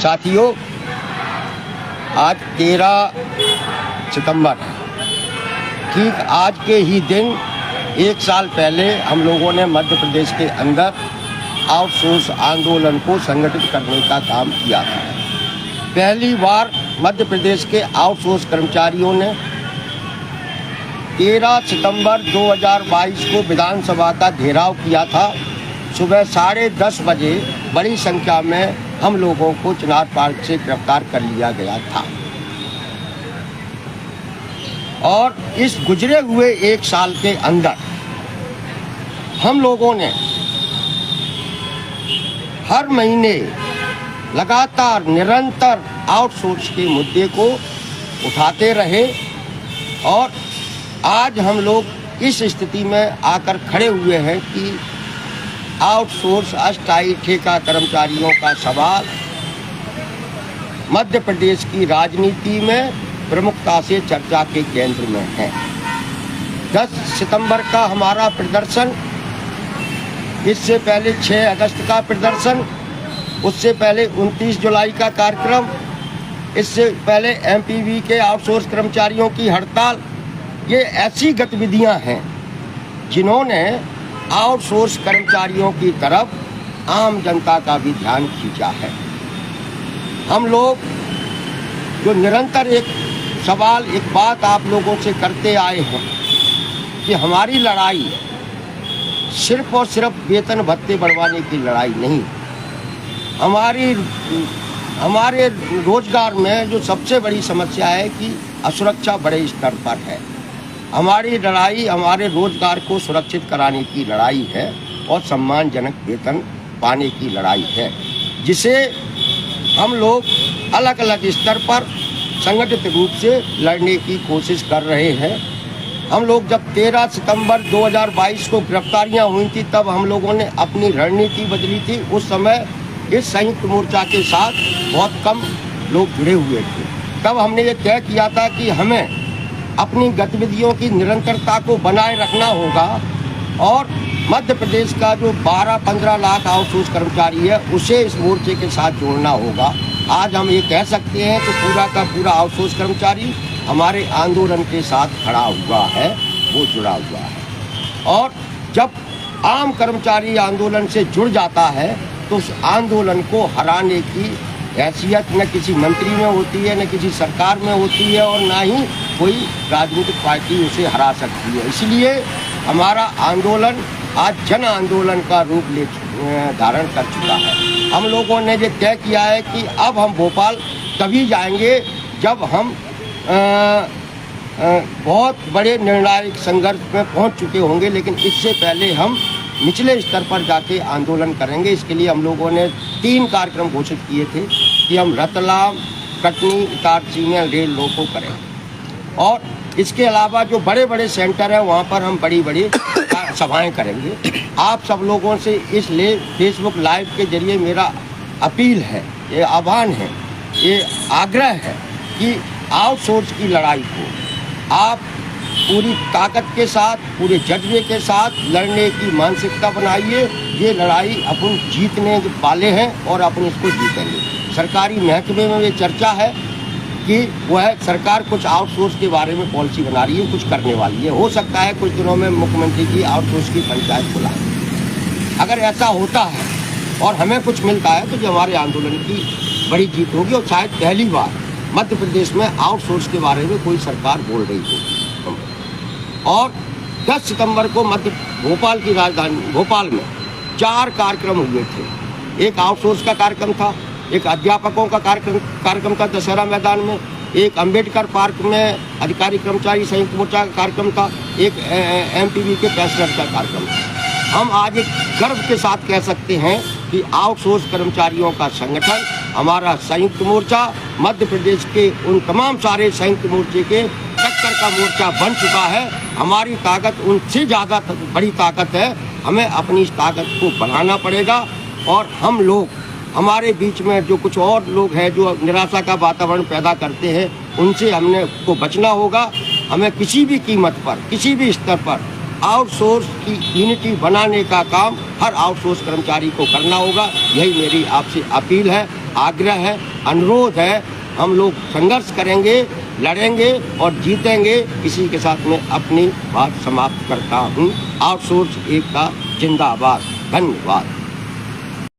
साथियों, आज 13 सितंबर ठीक आज के ही दिन 1 साल पहले हम लोगों ने मध्य प्रदेश के अंदर आउटसोर्स आंदोलन को संगठित करने का काम किया था। पहली बार मध्य प्रदेश के आउटसोर्स कर्मचारियों ने 13 सितंबर 2022 को विधानसभा का घेराव किया था। सुबह 10:30 बजे बड़ी संख्या में हम लोगों को चिनार पार्क से गिरफ्तार कर लिया गया था और इस गुजरे हुए 1 साल के अंदर हम लोगों ने हर महीने लगातार निरंतर आउटसोर्स के मुद्दे को उठाते रहे और आज हम लोग इस स्थिति में आकर खड़े हुए हैं कि आउटसोर्स अस्थायी ठेका कर्मचारियों का सवाल मध्य प्रदेश की राजनीति में प्रमुखता से चर्चा के केंद्र में है। 10 सितंबर का हमारा प्रदर्शन, इससे पहले 6 अगस्त का प्रदर्शन, उससे पहले 29 जुलाई का कार्यक्रम, इससे पहले एमपीवी के आउटसोर्स कर्मचारियों की हड़ताल, ये ऐसी गतिविधियां हैं जिन्होंने आउटसोर्स कर्मचारियों की तरफ आम जनता का भी ध्यान खींचा है। हम लोग जो निरंतर एक सवाल, एक बात आप लोगों से करते आए हैं कि हमारी लड़ाई सिर्फ और सिर्फ वेतन भत्ते बढ़वाने की लड़ाई नहीं, हमारे रोजगार में जो सबसे बड़ी समस्या है कि असुरक्षा बड़े स्तर पर है। हमारी लड़ाई हमारे रोजगार को सुरक्षित कराने की लड़ाई है और सम्मानजनक वेतन पाने की लड़ाई है, जिसे हम लोग अलग अलग स्तर पर संगठित रूप से लड़ने की कोशिश कर रहे हैं। हम लोग जब 13 सितंबर 2022 को गिरफ्तारियां हुई थी तब हम लोगों ने अपनी रणनीति बदली थी। उस समय इस संयुक्त मोर्चा के साथ बहुत कम लोग जुड़े हुए थे। तब हमने ये तय किया था कि हमें अपनी गतिविधियों की निरंतरता को बनाए रखना होगा और मध्य प्रदेश का जो 12-15 लाख आउटसोर्स कर्मचारी है उसे इस मोर्चे के साथ जोड़ना होगा। आज हम ये कह सकते हैं कि पूरा का पूरा आउटसोर्स कर्मचारी हमारे आंदोलन के साथ खड़ा हुआ है, वो जुड़ा हुआ है। और जब आम कर्मचारी आंदोलन से जुड़ जाता है तो उस आंदोलन को हराने की हैसियत न किसी मंत्री में होती है, न किसी सरकार में होती है और ना ही कोई राजनीतिक पार्टी उसे हरा सकती है। इसलिए हमारा आंदोलन आज जन आंदोलन का रूप धारण कर चुका है। हम लोगों ने ये तय किया है कि अब हम भोपाल तभी जाएंगे जब हम बहुत बड़े निर्णायक संघर्ष में पहुंच चुके होंगे, लेकिन इससे पहले हम निचले स्तर पर जाके आंदोलन करेंगे। इसके लिए हम लोगों ने 3 कार्यक्रम घोषित किए थे कि हम रतलाम, कटनी, इटारसी में रेल रोको करेंगे और इसके अलावा जो बड़े बड़े सेंटर हैं वहाँ पर हम बड़ी बड़ी सभाएं करेंगे। आप सब लोगों से इसलिए फेसबुक लाइव के जरिए मेरा अपील है, ये आह्वान है, ये आग्रह है कि आउटसोर्स की लड़ाई को आप पूरी ताकत के साथ, पूरे जज्बे के साथ लड़ने की मानसिकता बनाइए। ये लड़ाई अपन जीतने वाले हैं और अपन इसको जीतेंगे। सरकारी महकमे में ये चर्चा है कि वह सरकार कुछ आउटसोर्स के बारे में पॉलिसी बना रही है, कुछ करने वाली है। हो सकता है कुछ दिनों में मुख्यमंत्री की आउटसोर्स की पंचायत बुलाए। अगर ऐसा होता है और हमें कुछ मिलता है तो जो हमारे आंदोलन की बड़ी जीत होगी और शायद पहली बार मध्य प्रदेश में आउटसोर्स के बारे में कोई सरकार बोल रही होगी। और 10 सितंबर को भोपाल की राजधानी भोपाल में 4 कार्यक्रम हुए थे। एक आउटसोर्स का कार्यक्रम था, एक अध्यापकों का कार्यक्रम था दशहरा मैदान में, एक अंबेडकर पार्क में अधिकारी कर्मचारी संयुक्त मोर्चा का कार्यक्रम था, एक एमपीवी के पेंशनर का कार्यक्रम था। हम आज एक गर्व के साथ कह सकते हैं कि आउटसोर्स कर्मचारियों का संगठन हमारा संयुक्त मोर्चा मध्य प्रदेश के उन तमाम सारे संयुक्त मोर्चे के टक्कर का मोर्चा बन चुका है। हमारी ताकत उनसे ज़्यादा बड़ी ताकत है। हमें अपनी इस ताकत को बढ़ाना पड़ेगा और हम लोग, हमारे बीच में जो कुछ और लोग हैं जो निराशा का वातावरण पैदा करते हैं, उनसे हमने को बचना होगा। हमें किसी भी कीमत पर, किसी भी स्तर पर आउटसोर्स की यूनिटी बनाने का काम हर आउटसोर्स कर्मचारी को करना होगा। यही मेरी आपसे अपील है। आग्रह है, अनुरोध है, हम लोग संघर्ष करेंगे, लड़ेंगे और जीतेंगे। इसी के साथ मैं अपनी बात समाप्त करता हूँ। आउटसोर्स एकता जिंदाबाद। धन्यवाद।